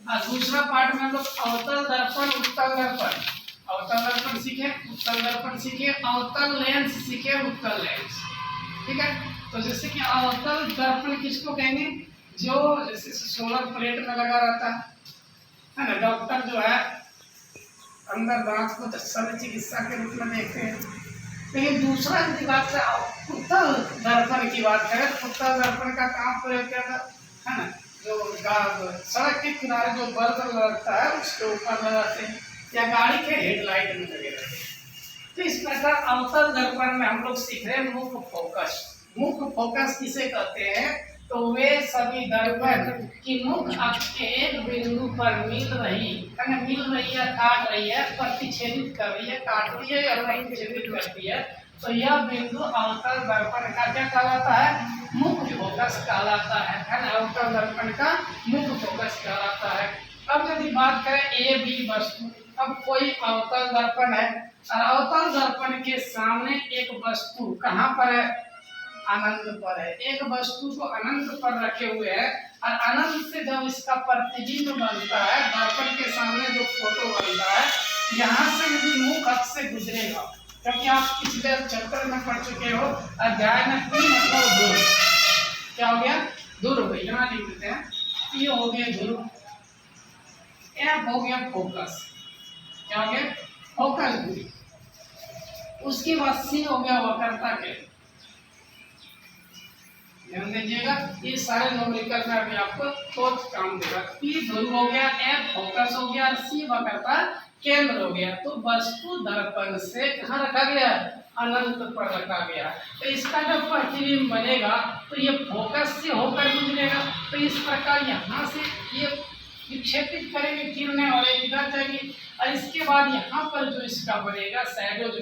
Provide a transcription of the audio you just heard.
और दूसरा पार्ट में हम लोग अवतल दर्पण उत्तल दर्पण, अवतल दर्पण सीखे, उत्तल दर्पण सीखे, अवतल लेंस सीखे, उत्तल लेंस। ठीक है, तो जैसे कि अवतल दर्पण किसको कहेंगे, जो जैसे सोलर प्लेट में लगा रहता है ना, डॉक्टर जो है अंदर दांत को शल्य चिकित्सा के रूप में देखते हैं। लेकिन दूसरा यदि बात से उत्तल दर्पण की बात करें तो उत्तल दर्पण का काम प्रयोग किया था, है ना, जो सड़क के किनारे जो बल्ब लगता है उसके ऊपर लगाते हैं या गाड़ी के हेडलाइट में लगे रहते हैं। तो इस प्रकार अवतल दर्पण में हम लोग सीख रहे हैं मुख्य फोकस। मुख्य फोकस किसे कहते हैं, तो वे सभी दर्पण की मुख्य अक्ष के एक बिंदु पर मिल रही है, काट रही है, प्रतिच्छेदित कर रही है, काट रही है या प्रतिच्छेदित करती है, तो यह बिंदु अवतल दर्पण का क्या कहलाता है, मुख्य फोकस कहलाता है ना, अवतल दर्पण का मुख्य फोकस कहलाता है। अब यदि बात करें ए बी वस्तु, अब कोई अवतल दर्पण है और अवतल दर्पण के सामने एक वस्तु कहाँ पर है, अनंत पर है। एक वस्तु को अनंत पर रखे हुए है और अनंत से जब इसका प्रतिबिंब बनता है, दर्पण के सामने जो फोटो बनता है, यहाँ से यदि मुख अक्ष से गुजरेगा, क्योंकि आप पिछले चैप्टर में पढ़ चुके हो अध्याय में तीन मतलब ध्रुव, क्या हो गया, ध्रुव, यहाँ लिख देते हैं, ये हो गया ध्रुव, एफ हो गया फोकस, क्या हो गया, फोकस दूरी, उसके बाद सी हो गया वक्रता के, ध्यान दीजिएगा, ये सारे न्यूमेरिकल में अभी आपको बहुत काम देगा। पी ध्रुव हो गया, एफ फोकस हो गया, सी वक्रता केंद्र हो गया। तो वस्तु दर्पण से कहाँ रखा गया, अनंत पर रखा गया। तो इसका जब प्रतिबिंब बनेगा तो ये फोकस से होकर गुजरेगा, तो इस प्रकार यहाँ से ये विक्षेपित करेंगे किरणें और इधर जाएगी, और इसके बाद यहाँ पर जो इसका बनेगा शैडो